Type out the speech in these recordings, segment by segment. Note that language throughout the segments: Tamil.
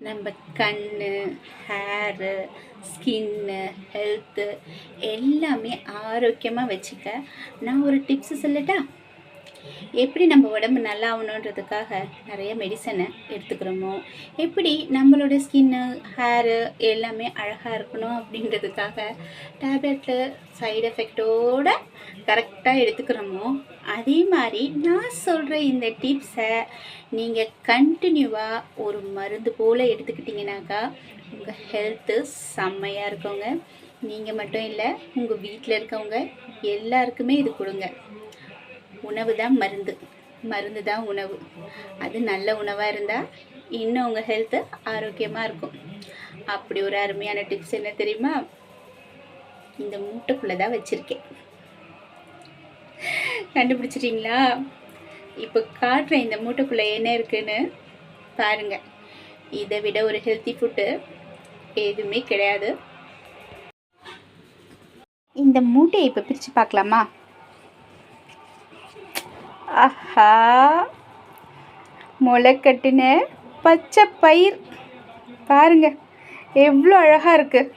நம்ம கண், ஹேரு, ஸ்கின்னு, ஹெல்த்து எல்லாமே ஆரோக்கியமாக வச்சுக்க நான் ஒரு டிப்ஸு சொல்லட்டா? எப்படி நம்ம உடம்பு நல்லா ஆகணுன்றதுக்காக நிறைய மெடிசனை எடுத்துக்கிறோமோ, எப்படி நம்மளோட ஸ்கின்னு, ஹேரு எல்லாமே அழகாக இருக்கணும் அப்படின்றதுக்காக டேப்லெட்டு சைடு எஃபெக்டோடு கரெக்டாக எடுத்துக்கிறோமோ, அதே மாதிரி நான் சொல்கிற இந்த டிப்ஸை நீங்கள் கண்டினியூவாக ஒரு மருந்து போல் எடுத்துக்கிட்டிங்கனாக்கா உங்கள் ஹெல்த்து செம்மையாக இருக்குங்க. நீங்கள் மட்டும் இல்லை, உங்கள் வீட்டில் இருக்கவங்க எல்லாருக்குமே இது கொடுங்க. உணவு தான் மருந்து, மருந்து தான் உணவு. அது நல்ல உணவாக இருந்தால் இன்னும் உங்கள் ஹெல்த்து ஆரோக்கியமாக இருக்கும். அப்படி ஒரு அருமையான டிப்ஸ் என்ன தெரியுமா? இந்த மூட்டைக்குள்ளே தான் வச்சுருக்கேன். கண்டுபிடிச்சிட்டிங்களா? இப்போ காட்டுற இந்த மூட்டைக்குள்ளே என்ன இருக்குன்னு பாருங்கள். இதை விட ஒரு ஹெல்த்தி ஃபுட்டு எதுவுமே கிடையாது. இந்த மூட்டையை இப்போ பிரித்து பார்க்கலாமா? ஆஹா, முளைக்கட்டின பச்சை பயிர் பாருங்க, எவ்வளோ அழகாக இருக்குது,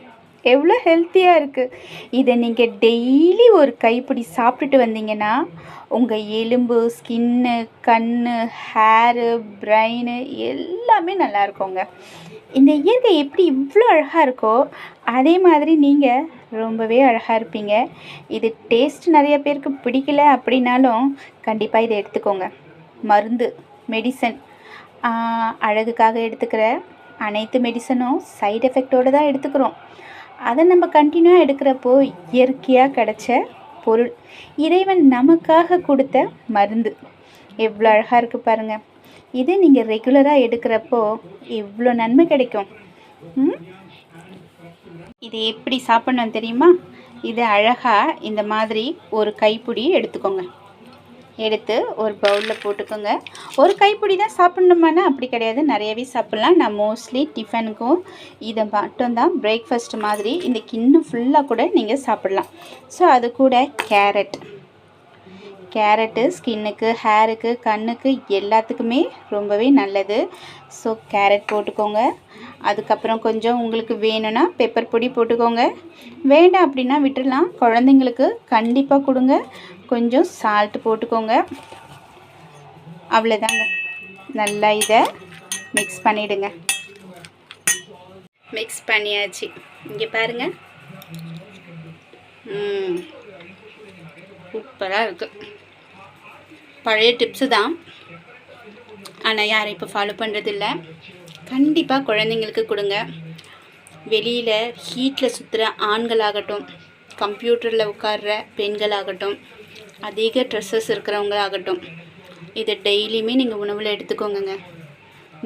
எவ்வளோ ஹெல்த்தியாக இருக்குது. இதை நீங்கள் டெய்லி ஒரு கைப்பிடி சாப்பிட்டுட்டு வந்தீங்கன்னா உங்கள் எலும்பு, ஸ்கின்னு, கண், ஹேரு, பிரெயின் எல்லாமே நல்லா இருக்குங்க. இந்த இயற்கை எப்படி இவ்வளோ அழகாக இருக்கோ அதே மாதிரி நீங்கள் ரொம்பவே அழகாக இருப்பீங்க. இது டேஸ்ட் நிறைய பேருக்கு பிடிக்கல அப்படின்னாலும் கண்டிப்பாக இதை எடுத்துக்கோங்க. மருந்து, மெடிசன், அழகுக்காக எடுத்துக்கிற அனைத்து மெடிசனும் சைடு எஃபெக்டோடு தான் எடுத்துக்கிறோம். அதை நம்ம கண்டினியூவாக எடுக்கிறப்போ இயற்கையாக கிடைச்ச பொருள், இறைவன் நமக்காக கொடுத்த மருந்து எவ்வளோ அழகாக இருக்குது பாருங்கள். இது நீங்கள் ரெகுலராக எடுக்கிறப்போ எவ்வளோ நன்மை கிடைக்கும். இது எப்படி சாப்பிட்ணும் தெரியுமா? இது அழகாக இந்த மாதிரி ஒரு கைப்பிடி எடுத்துக்கோங்க. எடுத்து ஒரு பவுலில் போட்டுக்கோங்க. ஒரு கைப்பிடி தான் சாப்பிட்ணுமானா அப்படி கிடையாது, நிறையவே சாப்பிட்லாம். நான் மோஸ்ட்லி டிஃபனுக்கும் இதை மட்டும்தான் பிரேக்ஃபாஸ்ட் மாதிரி இந்த கிண்ணம் ஃபுல்லாக கூட நீங்கள் சாப்பிட்லாம். ஸோ அது கூட கேரட்டு ஸ்கின்னுக்கு, ஹேருக்கு, கண்ணுக்கு எல்லாத்துக்குமே ரொம்பவே நல்லது. ஸோ கேரட் போட்டுக்கோங்க. அதுக்கப்புறம் கொஞ்சம் உங்களுக்கு வேணும்னா பெப்பர் பொடி போட்டுக்கோங்க. வேண்டாம் அப்படின்னா விட்டுடலாம். குழந்தைங்களுக்கு கண்டிப்பாக கொடுங்க. கொஞ்சம் சால்ட் போட்டுக்கோங்க. அவ்வளோதாங்க. நல்லா இதை மிக்ஸ் பண்ணிவிடுங்க. மிக்ஸ் பண்ணியாச்சு. இங்கே பாருங்கள், சூப்பராக இருக்குது. பழைய டிப்ஸு தான், ஆனால் யாரும் இப்போ ஃபாலோ பண்ணுறதில்ல. கண்டிப்பாக குழந்தைங்களுக்கு கொடுங்க. வெளியில் ஹீட்டில் சுற்றுற ஆண்களாகட்டும், கம்ப்யூட்டரில் உட்கார்ற பெண்களாகட்டும், அதிக ட்ரெஸ்ஸஸ் இருக்கிறவங்களாகட்டும், இதை டெய்லியுமே நீங்கள் உணவில் எடுத்துக்கோங்க.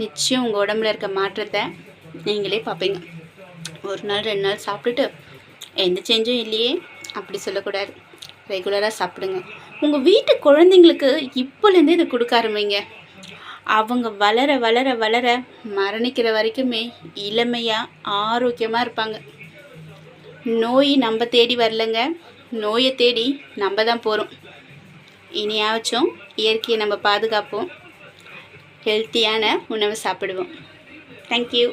நிச்சயம் உங்கள் உடம்புல இருக்க மாற்றத்தை நீங்களே பார்ப்பீங்க. ஒரு நாள் 2 நாள் சாப்பிட்டுட்டு எந்த சேஞ்சும் இல்லையே அப்படி சொல்லக்கூடாது. ரெகுலராக சாப்பிடுங்க. உங்கள் வீட்டு குழந்தைங்களுக்கு இப்போலேருந்தே இதை கொடுக்க ஆரம்பிங்க. அவங்க வளர வளர வளர மரணிக்கிற வரைக்குமே இளமையாக ஆரோக்கியமாக இருப்பாங்க. நோய் நம்ம தேடி வரலைங்க, நோயை தேடி நம்ம தான் போகிறோம். இனியாச்சும் இயற்கையை நம்ம பாதுகாப்போம், ஹெல்த்தியான உணவு சாப்பிடுவோம். தேங்க்யூ.